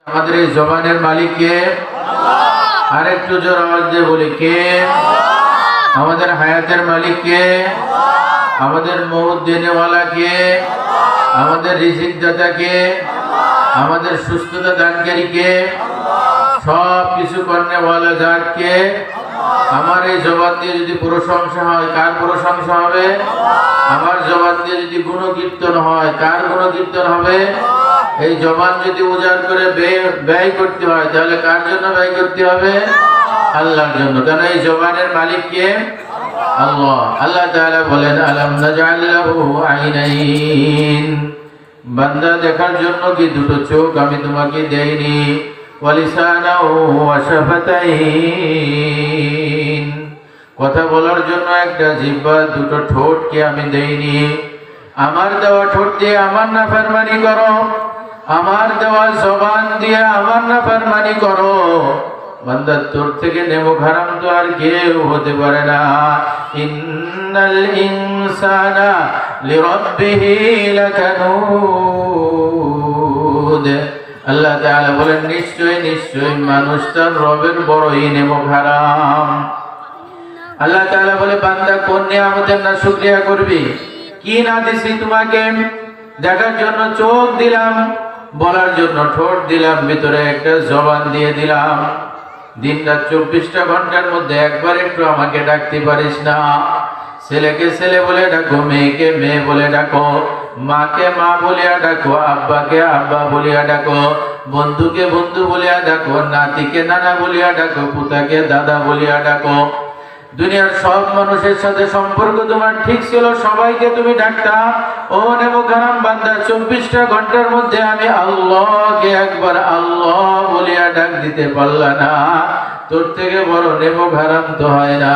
আমাদের এই জবানের মালিক কে? আর একটু জোর আওয়াজ দিয়ে বলি কে? আমাদের হায়াতের মালিক কে? আমাদের মৌত দেনেওয়ালা কে? আমাদের রিজিক দাতা কে? আমাদের সুস্থতা দানকারী কে? সব কিছু করনেওয়ালা জাত কে? আমার এই জবান দিয়ে যদি প্রশংসা হয়, কার প্রশংসা হবে? আমার জবান দিয়ে যদি গুণকীর্তন হয়, কার গুণকীর্তন হবে? এই জবান যদি উজাড় করে ব্যয় করতে হয়, তাহলে কার জন্য ব্যয় করতে হবে? আল্লাহর জন্য। কারণ এই জবানের মালিক কে? আল্লাহ। আল্লাহ তাআলা বলেন, আলাম নাজআল লাহু আইনাইন, বান্দা দেখার জন্য কি দুটো চোখ আমি তোমাকে দেইনি? ওয়া লিসানাও ওয়া শাফাতাইন, কথা বলার জন্য একটা জিহ্বা, দুটো ঠোঁট কি আমি দেইনি? আমার দেওয়া ঠোঁট দিয়ে আমার নাফরমানি করো, আমার দেওয়া জবান দিয়ে আমার নাফরমানি করো। বান্দা তোর থেকে নেমুক হারাম তো আর কেউ হতে পারে না। ইন্নাল ইনসানা লিরাব্বিহি লাকানুদ, আল্লাহ তাআলা বলেন নিশ্চয় নিশ্চয় মানুষ তার রবের বড়ই নেমুক হারাম। আল্লাহ তাআলা বলে, বান্দা কোন নিয়ামতের না শুকরিয়া করবি? কি না দিছি তোমাকে? দেখার জন্য চোখ দিলাম, বলার জন্য ঠোঁট দিলাম, ভিতরে একটা জবান দিয়ে দিলাম। দিনরাত 24টা ঘন্টার মধ্যে একবার একটু আমাকে ডাকতে পারিস না? ছেলেকে ছেলে বলে ডাকো, মেয়েকে মেয়ে বলে ডাকো, মাকে মা বলিয়া ডাকো, আব্বাকে আব্বা বলিয়া ডাকো, বন্ধুকে বন্ধু বলিয়া ডাকো, নাতিকে নানা বলিয়া ডাকো, পুতাকে দাদা বলিয়া ডাকো। দুনিয়ার সব মানুষের সাথে সম্পর্ক তোমার ঠিক ছিল, সবাইকে তুমি ডাকতা। ও নেমুখারাম বান্দা, 24টা ঘন্টার মধ্যে আমি আল্লাহকে একবার আল্লাহ বলিয়া ডাক দিতে পারলা না। তোর থেকে বড় নেমুখারাম তো হয় না।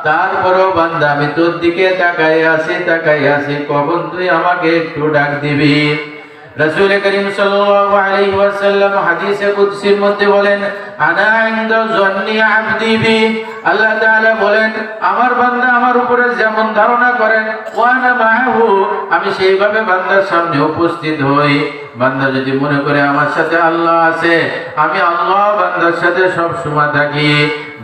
তারপরেও বান্দা আমি তোর দিকে তাকাই আছি, কখন তুই আমাকে একটু ডাক দিবি? রাসূল করিম সাল্লাল্লাহু আলাইহি ওয়াসাল্লাম হাদিসে কুদসির মধ্যে বলেন, আনা ইনদা যন্নি আবদি বি, আল্লাহ তাআলা বলেন আমার বান্দা আমার উপরে যেমন ধারণা করেন, ওয়া আনা মাআহু, আমি সেইভাবে বান্দার সামনে উপস্থিত হই। বান্দা যদি মনে করে আমার সাথে আল্লাহ আছে, আমি আল্লাহ বান্দার সাথে সব সময় থাকি।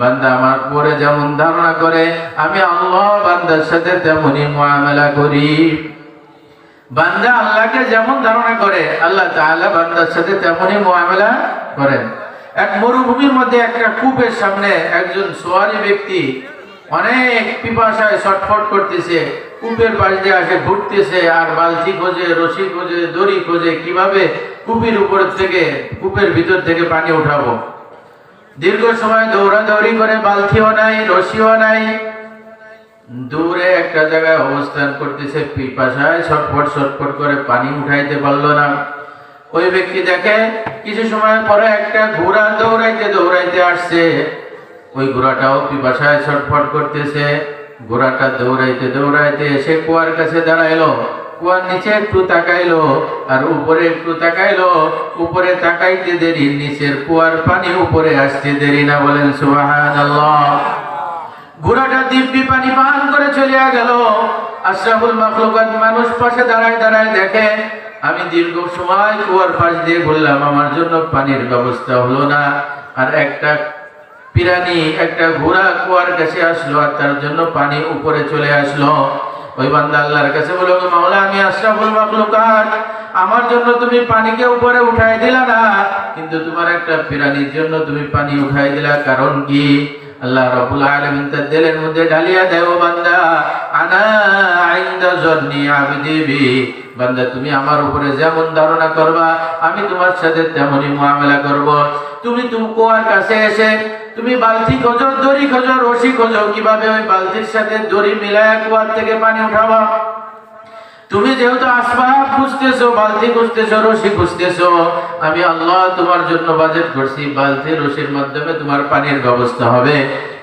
বান্দা আমার উপরে যেমন ধারণা করে, আমি আল্লাহ বান্দার সাথে তেমনই মুআমালা করি। বান্দা আল্লাহকে যেমন ধারণা করে, আল্লাহ তাআলা বান্দার সাথে তেমনই মুআমালা করেন। এক মরুভূমির মধ্যে একটা কূপের সামনে একজন সোয়ারি ব্যক্তি অনেক পিপাসায় ছটফট করতেছে। কূপের পাশ দিয়ে আসে ঘুরতেছে আর বালতি খোঁজে, রশি খোঁজে, দড়ি খোঁজে, কিভাবে কূপের উপর থেকে, কূপের ভিতর থেকে পানি উঠাবো। দীর্ঘ সময় দৌড়াদৌড়ি করে, বালতিও নাই, রশিও নাই, দূরে একটা জায়গায় অবস্থান করতেছে, পিপাসায় ছটফট করে পানি উঠাইতে পারলো না। ওই ব্যক্তি দেখে কিছু সময় পরে একটা ঘোড়া দৌড়াইতে আসছে। ওই ঘোড়াটাও পিপাসায় ছটফট করতেছে। ঘোড়াটা দৌড়াইতে এসে কুয়ার কাছে দাঁড়াইলো। কুয়ার নিচে একটু তাকাইলো আর উপরে একটু তাকাইলো। উপরে তাকাইতে দেরি, নিচের কুয়ার পানি উপরে আসতে দেরি না। বলেন সুবহানাল্লাহ। ঘোড়াটা দিব্যি পানি পান করে চলে গেল। আশরাফুল মাখলুকাত মানুষ পাশে দাঁড়ায় দেখে, আমি দীর্ঘ সময় কুয়ার পাশ দিয়ে ঘুরলাম, আমার জন্য পানির ব্যবস্থা হলো না। আর একটা প্রাণী, একটা ঘোড়া কুয়ার কাছে আসলো আর তার জন্য পানি উপরে চলে আসলো। ওই বান্দা আল্লাহর কাছে বলল, মাওলা আমি আশরাফুল মাখলুকাত, আমার জন্য তুমি পানিকে উপরে উঠাই দিলা না, কিন্তু তোমার একটা প্রাণীর জন্য তুমি পানি উঠাই দিলা, কারণ কি? আল্লাহ রাব্বুল আলামিন তার দিলের মধ্যে ঢালিয়া দেয়, ও বান্দা আনা ইনদা যন্নি আবদি বি, বান্দা তুমি আমার উপরে যেমন ধারণা করবা আমি তোমার সাথে তেমনই মুআমালা করব। তুমি কুয়ার কাছে এসে তুমি বালতি খোঁজো, দড়ি খোঁজো, রশি খোঁজো, কিভাবে ওই বালতির সাথে দড়ি মিলায়া কুয়ার থেকে পানি উঠাবা। তুমি যেহেতু আসবাব খুঁজতেছো, বালতি খুঁজতেছো, রশি খুঁজতেছো, আমি আল্লাহ তোমার জন্য বাজেট করছি, বালতি রশির মাধ্যমে তোমার পানির ব্যবস্থা হবে।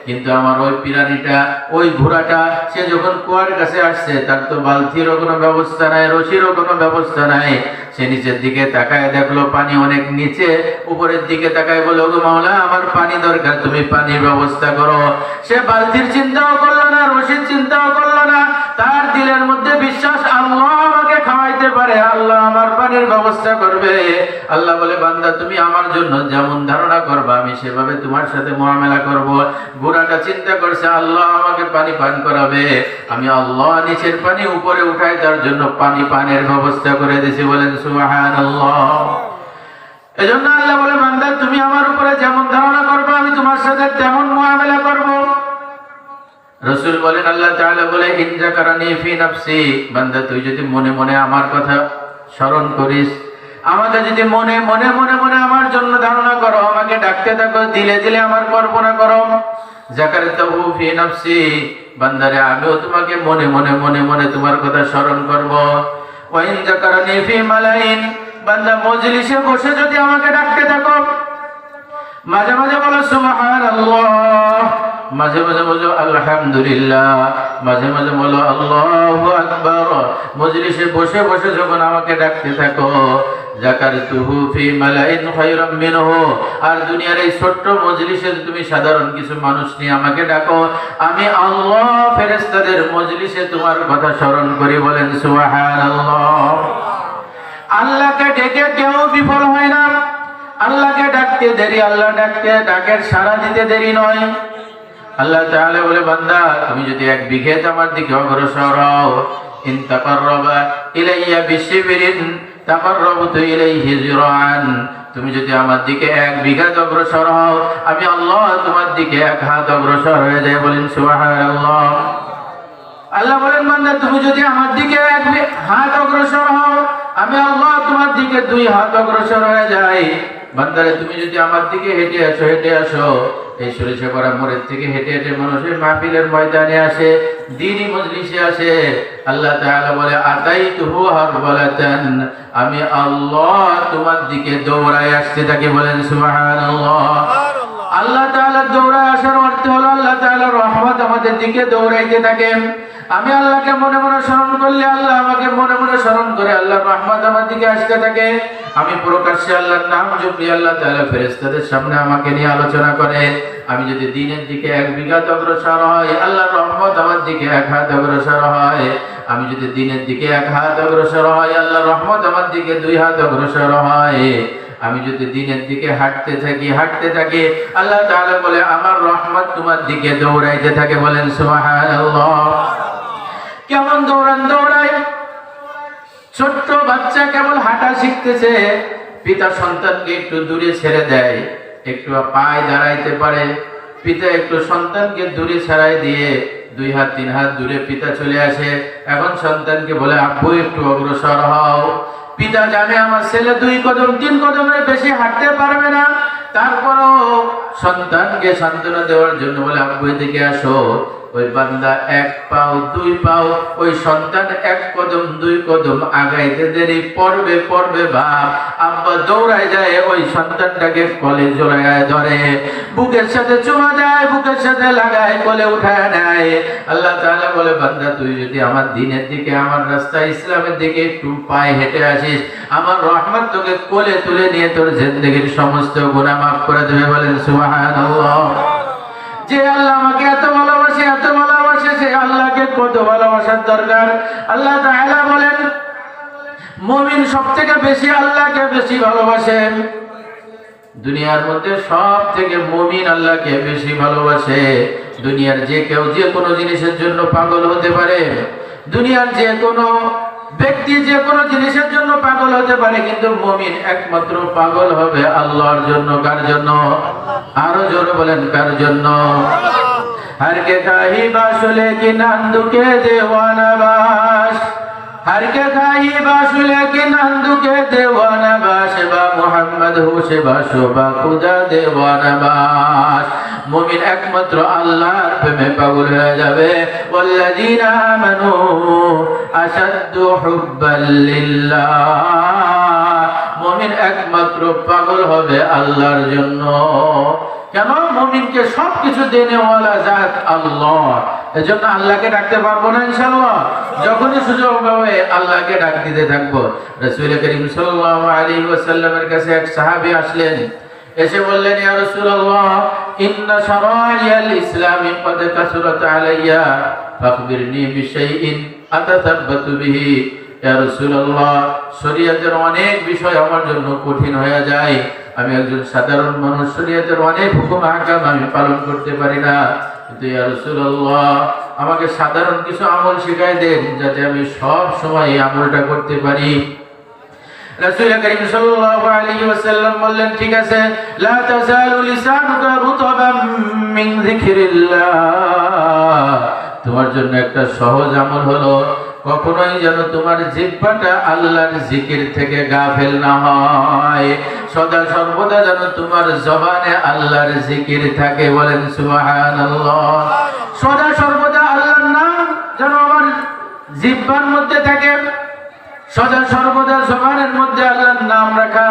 কিন্তু আমার ওই প্রাণীটা, ওই ঘোড়াটা, সে যখন কুয়ার কাছে আসছে, তার তো বালতিরও কোনো ব্যবস্থা নাই, রশিরও কোনো ব্যবস্থা নাই। সে নিচের দিকে তাকায় দেখলো পানি অনেক নিচে, উপরের দিকে তাকায় বলে, ওগো মাওলা আমার পানি দরকার, তুমি পানির ব্যবস্থা করো। সে বালতির চিন্তাও করলো না, রশির চিন্তাও করলো না। তার দিলের মধ্যে বিশ্বাস, আল্লাহ আমাকে খাওয়াইতে পারে, আল্লাহ তোমার পানির ব্যবস্থা করবে। আল্লাহ বলে বান্দা তুমি আমার জন্য যেমন ধারণা করবা আমি সেভাবে তোমার সাথে মুআমালা করব। বুড়াটা চিন্তা করছে আল্লাহ আমাকে পানি পান করাবে, আমি আল্লাহ নিচের পানি উপরে উঠাই তার জন্য পানি পানের ব্যবস্থা করে দিয়েছি। বলেন সুবহানাল্লাহ। এজন্য আল্লাহ বলে বান্দা তুমি আমার উপরে যেমন ধারণা করবে আমি তোমার সাথে তেমন মুআমালা করব। রাসূল বলেন আল্লাহ তাআলা বলে ইন যাকারানি ফি নাফসি, বান্দা তুই যদি মনে মনে আমার কথা স্মরণ করিস, আমাকে যদি মনে মনে মনে মনে আমার জন্য ধারণা করো, আমাকে ডাকতে থাকো, দিলে দিলে আমার কল্পনা করো, যাকারতাহু ফি নাফসি, বান্দারে আমিও তোমাকে মনে মনে মনে মনে তোমার কথা স্মরণ করব। ওয়া ইন যাকারানি ফি মালাইন, বান্দা মজলিসে বসে যদি আমাকে ডাকতে থাকো, মাঝে মাঝে বলো সুবহানাল্লাহ, মাঝে মাঝে বলো আলহামদুলিল্লাহ, মাঝে মাঝে বলো আল্লাহু আকবার, মজলিসে বসে বসে যখন আমাকে ডাকতে থাকো, যাকারতুহু ফি মালাইন খায়রাম মিনহু, আর দুনিয়ার এই ছোট্ট মজলিসে তুমি সাধারণ কিছু মানুষ নিয়ে আমাকে ডাকো, আমি আল্লাহ ফেরেশতাদের মজলিসে তোমার কথা স্মরণ করি। বলেন সুবহানাল্লাহ। আল্লাহকে ডেকে কেউ বিফল হয় না। আল্লাহকে ডাকতে দেরি, আল্লাহ ডাকের সাড়া দিতে দেরি নয়। আল্লাহ তাআলা বলে বান্দা তুমি যদি এক বিঘত আমার দিকে অগ্রসর হও, ইন তাকাররাবা ইলাইয়া বিশিবরিন তাকাররাবতু ইলাইহি যিরাআন, তুমি যদি আমার দিকে এক বিঘত অগ্রসর হও আমি আল্লাহ তোমার দিকে এক হাত অগ্রসর হয়ে যাই। বলেন সুবহানাল্লাহ। আল্লাহ বলেন বান্দা তুমি যদি আমার দিকে এক হাত অগ্রসর হও আমি আল্লাহ তোমার দিকে দুই হাত অগ্রসর হয়ে যাই। বান্দারে তুমি যদি আমার দিকে হেঁটে আসো, এই সরিষাপাড়া মোড়ের থেকে হেঁটে হেঁটে মানুষের মাহফিলের ময়দানে আসে, দ্বীনি মজলিসে আসে, আল্লাহ তাআলা বলে আতাইতুহু হারবালাতান, আমি আল্লাহ তোমার দিকে দৌড়ায় আসতে থাকি। বলেন সুবহানাল্লাহ। আল্লাহ তাআলা দৌড়ায় আসার অর্থ হলো আল্লাহ তাআলার রহমত আমাদের দিকে দৌড়াইতে থাকে। আমি আল্লাহকে মনে মনে স্মরণ করলে আল্লাহ আমাকে মনে মনে স্মরণ করে, আল্লাহর রহমত আমার দিকে আসতে থাকে। আমি প্রকাশ্যে আল্লাহর নাম জপি, আল্লাহ তাআলা ফেরেশতাদের সামনে আমাকে নিয়ে আলোচনা করে। আমি যদি দিনের দিকে এক বিঘত অগ্রসর হয় আল্লাহর রহমত আমার দিকে এক হাত অগ্রসর হয়। আমি যদি দিনের দিকে এক হাত অগ্রসর হয় আল্লাহর রহমত আমার দিকে দুই হাত অগ্রসর হয়। আমি যদি দিনের দিকে হাঁটতে থাকি আল্লাহ তাআলা বলে আমার রহমত তোমার দিকে দৌড়াইতে থাকে। বলেন সুবহানাল্লাহ। কেমন দৌড়ায়, ছোট্ট বাচ্চা কেবল হাঁটা শিখতেছে, পিতা সন্তানকে একটু দূরে ছেড়ে দেয়, একটু পায়ে দাঁড়াইতে পারে, পিতা একটু সন্তানকে দূরে ছাড়াই দিয়ে 2 হাত 3 হাত দূরে পিতা চলে আসে, এখন সন্তানকে বলে আব্বু একটু অগ্রসর হও। পিতা জানে আমার ছেলে 2 কদম 3 কদমের বেশি হাঁটতে পারবে না, তারপরও সন্তানকে সান্ত্বনা দেওয়ার জন্য বলে আব্বু এদিকে আসো। ওই বান্দা 1 পাও 2 পাও, ওই সন্তান 1 কদম 2 কদম আগাইতে দেরি পড়বে বাপ, আব্বা দৌড়ায় যায় ওই সন্তানটাকে কোলে জড়ায় ধরে, বুকের সাথে চুমা দেয়, বুকের সাথে লাগায়, কোলে উঠায় নেয়। আল্লাহ তাআলা বলে বান্দা তুই যদি আমার দ্বীনের দিকে, আমার রাস্তা ইসলামের দিকে একটু পায়ে হেঁটে আসিস, আমার রহমত তোকে কোলে তুলে নিয়ে তোর জিন্দেগীর সমস্ত গুনাহ মাফ করে দেবে। বলেন সুবহানাল্লাহ। যে আল্লাহ আমাকে এত ভালোবাসে সে আল্লাহকে কত ভালোবাসার দরকার। আল্লাহ তাআলা বলেন মুমিন সবথেকে বেশি আল্লাহকে বেশি ভালোবাসে। দুনিয়ার মধ্যে সবথেকে মুমিন আল্লাহকে বেশি ভালোবাসে। দুনিয়ার যে কেউ যে কোনো জিনিসের জন্য পাগল হতে পারে, দুনিয়ার যে কোনো ব্যক্তি যে কোনো জিনিসের জন্য পাগল হতে পারে, কিন্তু মুমিন একমাত্র পাগল হবে আল্লাহর জন্য। কার জন্য? আরো জোরে বলেন কার জন্য? हर के खाही बाशुले की नंदू के देवाना बाश, हर के खाही बाशुले की नंदू के देवाना बाश, बा मोहम्मद हुशे बाशो बा खुदा देवाना बाश। मुमिन एकमात्र আল্লাহর প্রেমে পাগল হয়ে যাবে। ওয়াল্লাযীনা আমানু আশাদ্দু হুব্বাল লিল্লাহ, মুমিন একমাত্র পাগল হবে আল্লাহর জন্য। কেন? মুমিনকে সবকিছু দেনেওয়ালা জাত আল্লাহ। এজন্য আল্লাহকে ডাকতে পারবো না ইনশাআল্লাহ। যখনই সুযোগ পাবে আল্লাহকে ডাক দিতে থাকবো। রাসূল করিম সাল্লাল্লাহু আলাইহি ওয়াসাল্লামের কাছে এক সাহাবী আসলেন, এসে বললেন ইয়া রাসূলুল্লাহ ইন্না শারাইয়াল ইসলামি ক্বাদ কাসুরাত আলাইয়া ফাখবিরনি বিশাইইন আতাসাব্বাতু বিহি ইয়া রাসূলুল্লাহ, শরীয়তের অনেক বিষয় আমার জন্য কঠিন হয়ে যায়, আমি একজন সাধারণ মানুষ, শরীয়তের অনেক হুকুম আহকাম আমি পালন করতে পারি না, কিন্তু ইয়া রাসূলুল্লাহ আমাকে সাধারণ কিছু আমল শিখাই দেন যাতে আমি সব সময় এই আমলটা করতে পারি। রাসূল করিম সাল্লাল্লাহু আলাইহি ওয়াসাল্লাম বললেন, ঠিক আছে, লা তাযালু লিসানুকা রুতবাম মিন যিকরিল্লাহ, তোমার জন্য একটা সহজ আমল হলো কখনোই যেন তোমার জিহ্বাটা আল্লাহর জিকির থেকে গাফেল না হয়, সদা সর্বদা যেন তোমার জবানে আল্লাহর জিকির থাকে। বলেন সুবহানাল্লাহ। সদা সর্বদা আল্লাহর নাম যেন আমার জিহ্বার মধ্যে থাকে, সদা সর্বদা জবানের মধ্যে আল্লাহর নাম রাখা।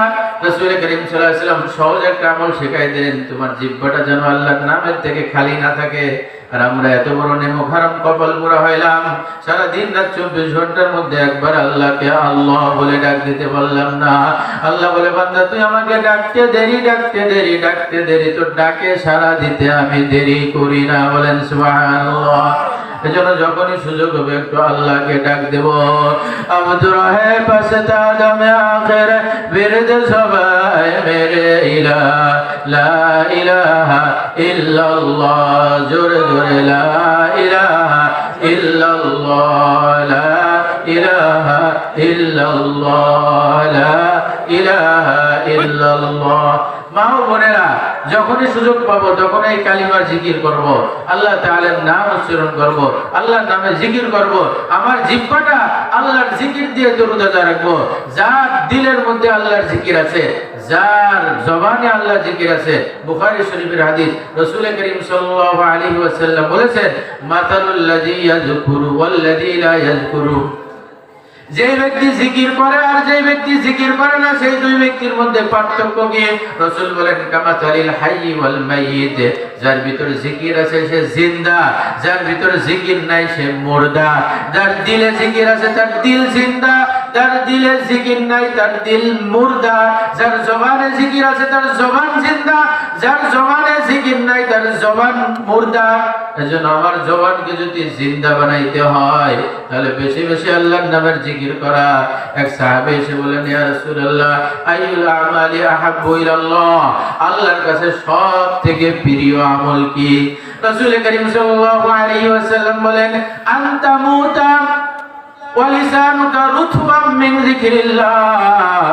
রাসূল করিম সাল্লাল্লাহু আলাইহি ওয়াসাল্লাম সহজ একটা আমল শেখাই দিলেন, তোমার জিহ্বাটা যেন আল্লাহর নামের থেকে খালি না থাকে। আর আমরা এত বড় নেমক হারাম কপাল পুরা হইলাম, সারা দিন রাত 24 ঘন্টার মধ্যে একবার আল্লাহকে আল্লাহ বলে ডাক দিতে পারলাম না। আল্লাহ বলে, বান্দা তুই আমাকে ডাকতে দেরি, ডাকতে দেরি, ডাকতে দেরি, তোর ডাকে সাড়া দিতে আমি দেরি করি না। বলেন সুবহানাল্লাহ। এজন্য যখনই সুযোগ হবে একটু আল্লাহকে ডাক দেব। আব্দুর হে পাশে তাদমে আখির বিরদ সবাই মেরে ইলাহ, লা ইলাহা ইল্লাল্লাহ, জোরে জোরে লা ইলাহা ইল্লাল্লাহ, লা ইলাহা ইল্লাল্লাহ, লা ইলাহা ইল্লাল্লাহ। মা ও বোনেরা, যখনই সুযোগ পাবো তখন এই কালিমার জিকির করব, আল্লাহ তাআলার নাম উচ্চারণ করব, আল্লাহর নামে জিকির করব, আমার জিহ্বাটা আল্লাহর জিকির দিয়ে দরুদ রাখবো। যার দিলের মধ্যে আল্লাহর জিকির আছে, যার জবানে আল্লাহর জিকির আছে, বুখারী শরীফের হাদিস, রাসূল করিম সাল্লাল্লাহু আলাইহি ওয়াসাল্লাম বলেছেন, মাতালুল লাযী ইয়াযকুরু ওয়াল লাযী লা ইয়াযকুরু, যে ব্যক্তি জিকির করে আর যে ব্যক্তি জিকির করে না, সেই দুই ব্যক্তির মধ্যে পার্থক্য কি? রাসূল বলেন, কামাতালিল হাইয়্যি ওয়াল মাইয়িত, যার ভিতরে জিকির আছে সে জিন্দা, যার ভিতরে জিকির নাই সে মুর্দা। যার দিলে জিকির আছে তার দিল জিন্দা, যার দিলে জিকির নাই তার দিল মুর্দা। যার জবানে জিকির আছে তার জবান জিন্দা, যার জবানে জিকির নাই তার জবান মুর্দা। এজন্য আমার জবানকে যদি জিন্দা বানাইতে হয় তাহলে বেশি বেশি আল্লাহর নামের জিকির করা। এক সাহাবী এসে বলেন, ইয়া রাসূলুল্লাহ, আইয়ুল আমালি আহাব্বু ইলাল্লাহ, আল্লাহর কাছে সবথেকে প্রিয় আমল কি? রাসূল করিম সাল্লাল্লাহু আলাইহি ওয়াসাল্লাম বলেন, আনতা মুতা ওয়া লিসানুকা রুতবাম মিন যিকরিল্লাহ।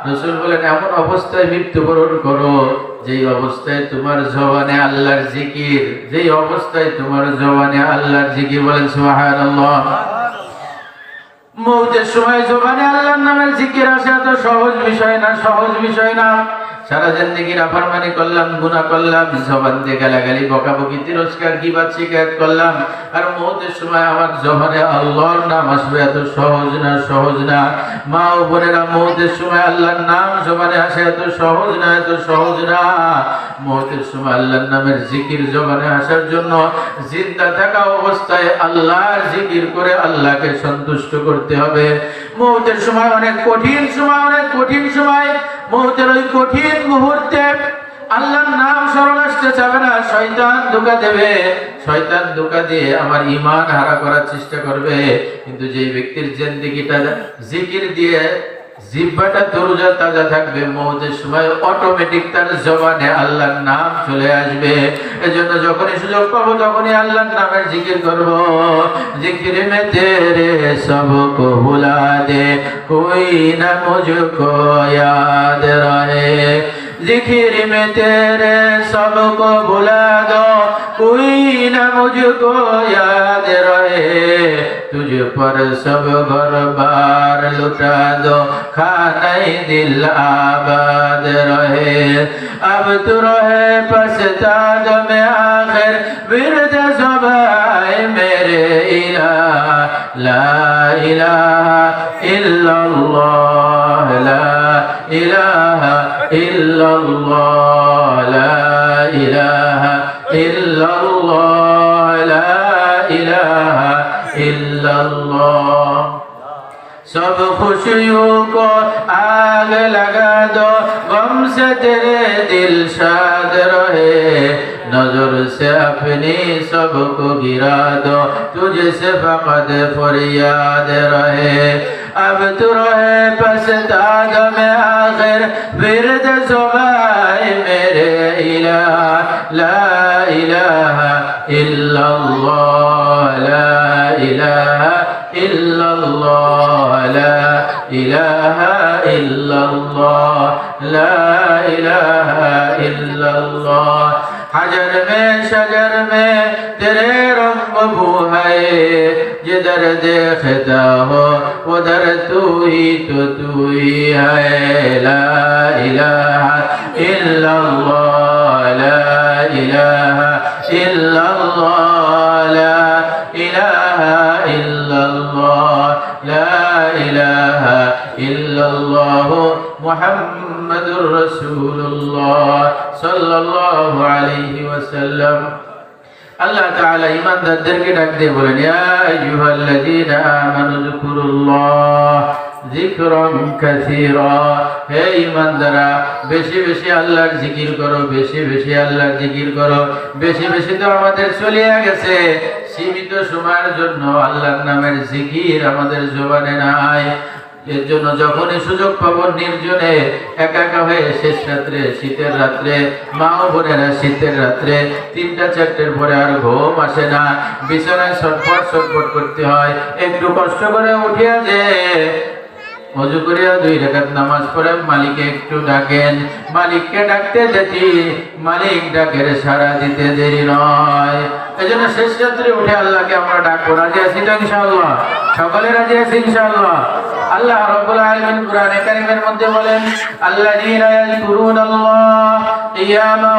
রাসূল বলেন, এমন অবস্থায় মৃত্যুবরণ করো যেই অবস্থায় তোমার জবানে আল্লাহর জিকির, যেই অবস্থায় তোমার জবানে আল্লাহর জিকির। বলেন সুবহানাল্লাহ। মওতের সময় জবানে আল্লাহর নামের জিকির আসা তো সহজ বিষয় না, সহজ বিষয় না। সারা জিন্দেগি নাফরমানি করলাম, গুনাহ করলাম, জবান দিয়ে গালাগালি, বকাবকি, তিরস্কার, গীবত, শিকায়ত করলাম, আর মওতের সময় আমার জবানে আল্লাহর নাম আসবে, এত সহজ না, সহজ না। মা ও বোনেরা, মওতের সময় আল্লাহর নাম জবানে আসে, এত সহজ না, এত সহজ না। মওতের সময় আল্লাহর নামের জিকির জবানে আসার জন্য জিন্দা থাকা অবস্থায় আল্লাহর জিকির করে আল্লাহকে সন্তুষ্ট করতে হবে। মওতের সময় অনেক কঠিন সময়, অনেক কঠিন সময়। মওতের ওই কঠিন মুহূর্তে আল্লাহর নাম স্মরণ আসতে চাবে না, শয়তান ধোঁকা দেবে, শয়তান ধোঁকা দিয়ে আমার ঈমান হারা করার চেষ্টা করবে। কিন্তু যেই ব্যক্তির জিন্দেগিটা জিকির দিয়ে জিহ্বাটা তরুজা তাজা থাকবে, মওতের সময় অটোমেটিক তার জবানে আল্লাহর নাম চলে আসবে। এজন্য যখনই সুযোগ পাবো তখনই আল্লাহর নামের জিকির করব। জিকির মে তেরে সবকো ভুলা দে, কোই না মুঝকো ইয়াদ রহে। जिक्र में तेरे सबको भुला दो, कोई न मुझको याद रहे। तुझ पर सब घर बार लुटा दो, खाने दिल आबाद रहे। अब तू रहे पछताद में आखिर विरद सबाए मेरे इलाह, ला इलाहा इल्लल्लाह, ला इलाहा इल्लल्लाह, ला इलाहा इल्लल्लाह, ला इलाहा इल्लल्लाह। सब खुशियों को आग लगा दो, गम से तेरे दिल शाद रहे। नजर से अपनी सबको गिरा दो, तुझसे फकत फरियाद रहे। अब तो रहे पछताद में आखिर विरद सुबह मेरे इलाह ला इलाहा इल्लल्लाह ला इलाहा इल्लल्लाह ला इलाहा इल्लल्लाह ला इलाहा इल्लल्लाह हजर में शजर में तेरे रंग बू है जिधर देखता हो उधर तू ही है ला इलाहा इल्लल्लाह ला इलाहा इल्लल्लाह ला इलाहा इल्लल्लाह ला इलाहा इल्लल्लाह मुहम्मदुर रसूलुल्लाह सल्लल्लाहु अलैहि वसल्लम। अल्लाह ताला ईमानदारদেরকে ডাক দিয়ে বলেন ইয়া আইয়ুহাল্লাযীনা আমানু যিকুরুল্লাহ যিকরান কাসীরা, হে ঈমানদাররা বেশি বেশি আল্লাহর জিকির করো, বেশি বেশি আল্লাহর জিকির করো। বেশি বেশি তো আমাদের চলিয়া গেছে, সীমিত সময়ের জন্য আল্লাহর নামের জিকির আমাদের জবানে নাই। এর জন্য যখনই সুযোগ পাবো নির্জনে একা একা হয়ে শেষ রাত্রে শীতের রাত্রে মা ও বোনেরা শীতের রাত্রে 3টা 4টের পরে আর ঘুম আসে না, বিছানায় ছটফট ছটফট করতে হয়। একটু কষ্ট করে উঠিয়া যে ওযু করিয়া 2 রাকাত নামাজ পড়ে মালিককে একটু ডাকেন। মালিককে ডাকতে যেতে মালিক ডাকের সাড়া দিতে দেরি নয়। এজন্য শেষ রাত্রে উঠে আল্লাহকে আমরা ডাকবো। রাজি আছি তো ইনশাআল্লাহ? সকলে রাজি আছি ইনশাআল্লাহ? আল্লাহ রাব্বুল আলামিন কুরআনে কারীমের মধ্যে বলেন আল্লাযীনা ইয়াযকুরুনাল্লাহ কিয়ামান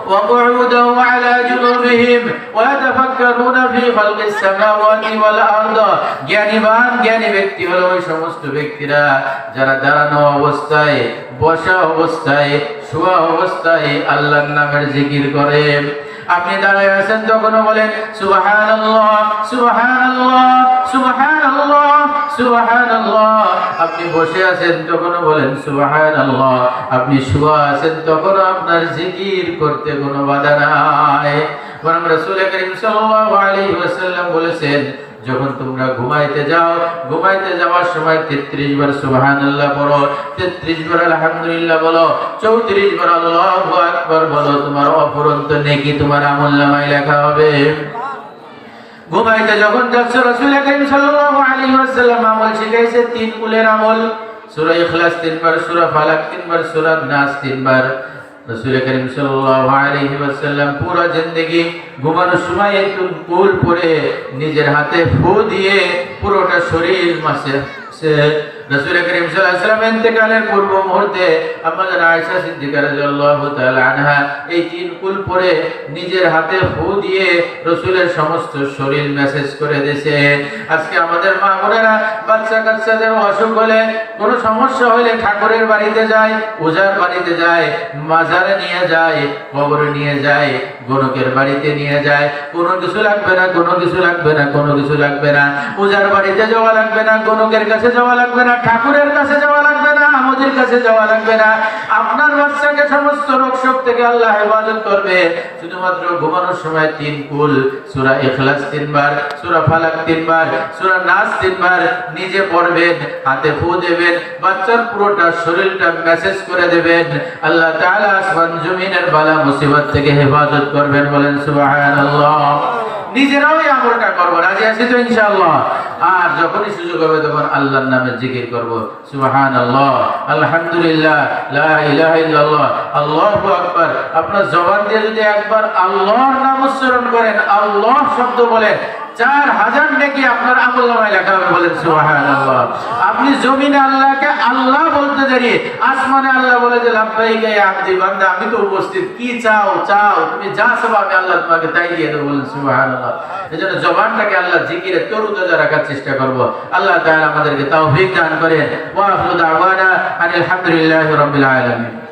ওয়া কুউদান ওয়া আলা জুনুবিহিম ওয়া ইয়াতাফাক্কারুনা ফি খালকিস সামাওয়াতি ওয়াল আরদ। জ্ঞানীবান জ্ঞানী ব্যক্তি হলো ওই সমস্ত ব্যক্তিরা যারা দাঁড়ানো অবস্থায়, বসা অবস্থায়, শোয়া অবস্থায় আল্লাহর নামের জিকির করে। আপনি দাঁড়িয়ে আছেন তখনও বলেন সুবহানাল্লাহ সুবহানাল্লাহ সুবহানাল্লাহ সুবহানাল্লাহ। আপনি বসে আছেন তখনও বলেন সুবহানাল্লাহ। আপনি শুয়ে আছেন তখনও আপনার জিকির করতে কোনো বাধা নাই। বরং রাসূল করিম সাল্লাল্লাহু আলাইহি ওয়াসাল্লাম বলেছেন যখন তোমরা ঘুমাইতে যাও, ঘুমাইতে যাওয়ার সময় 33 বার সুবহানাল্লাহ পড়ো, 33 বার আলহামদুলিল্লাহ বলো, 34 বার আল্লাহু আকবার বলো। তোমার অফুরন্ত নেকি তোমার আমলনামায় লেখা হবে। ঘুমাইতে যখন যাচ্ছ রাসূল করিম সাল্লাল্লাহু আলাইহি ওয়াসাল্লাম আমল শিখাইছে 3 কুলের আমল। সূরা ইখলাস 3 বার, সূরা ফালাক 3 বার, সূরা নাস 3 বার। রাসূল করিম সাল্লাল্লাহু আলাইহি ওয়াসাল্লাম পুরো জিন্দেগি ঘুমানোর সময় একটু কুল পড়ে নিজের হাতে ফু দিয়ে পুরোটা শরীর মাসে রাসূল করিম সাল্লাল্লাহু আলাইহি ওয়াসাল্লাম ইন্তেকালের পূর্ব মুহূর্তে আম্মা জান আয়েশা সিদ্দিকা রাদিয়াল্লাহু তাআলা আনহা এই 3 কুল পরে নিজের হাতে ফু দিয়ে রাসূলের সমস্ত শরীর মেসেজ করে দিয়েছে। আজকে আমাদের মা বোনেরা বাচ্চা কাচ্চাদের অসুখ হলে, কোনো সমস্যা হলে ঠাকুরের বাড়িতে যায়, ওঝার বাড়িতে যায়, মাজারে নিয়ে যায়, কবরে নিয়ে যায়, গণকের বাড়িতে নিয়ে যায়। কোনো কিছু লাগবে না, কোনো কিছু লাগবে না, কোনো কিছু লাগবে না। ওঝার বাড়িতে যাওয়া লাগবে না, গণকের কাছে যাওয়া লাগবে না, ঠাকুরের কাছে যাওয়া লাগবে না, আমাদের কাছে যাওয়া লাগবে না। আপনার বাচ্চাকে সমস্ত রোগ শোক থেকে আল্লাহ হেফাজত করবে। শুধুমাত্র ঘুমানোর সময় 3 কুল, সূরা ইখলাস 3 বার, সূরা ফালাক 3 বার, সূরা নাস 3 বার নিজে পড়বেন, হাতে ফু দেবেন, বাচ্চার পুরোটা শরীরটা মেসেজ করে দেবেন। আল্লাহ তাআলা আসমান জমিনের বালা মুসিবত থেকে হেফাজত করবেন। বলেন সুবহানাল্লাহ। নিজেরাও এই আমলটা করব। রাজি আছি তো ইনশাআল্লাহ? আর যখনই সুযোগ হবে তখন আল্লাহর নামে জিকির করব। সুবহানাল্লাহ, আলহামদুলিল্লাহ, লা ইলাহা ইল্লাল্লাহ, আল্লাহু আকবার। আপনার জবান দিয়ে যদি একবার আল্লাহর নাম উচ্চারণ করেন, আল্লাহ শব্দ বলেন, 4000 নেকি আপনার আমলনামায় লেখা হবে। বলেন সুবহানাল্লাহ। আপনি জমিনে আল্লাহকে আল্লাহ বলতে দেরি, আসমানে আল্লাহ বলে যে লাব্বাইকা ইয়া আবদি বান্দা, আমি তো উপস্থিত, কি চাও চাও, তুমি যা চাও আমি আল্লাহ তোমাকে তাই দিয়ে দেব। বলেন সুবহানাল্লাহ। এজন্য জবানটাকে আল্লাহ জিকিরে তরুতাজা রাখার চেষ্টা করব। আল্লাহ তাআলা আমাদেরকে তৌফিক দান করেন। ওয়া আখিরু দাওয়ানা আনিল হামদুলিল্লাহি রাব্বিল আলামিন।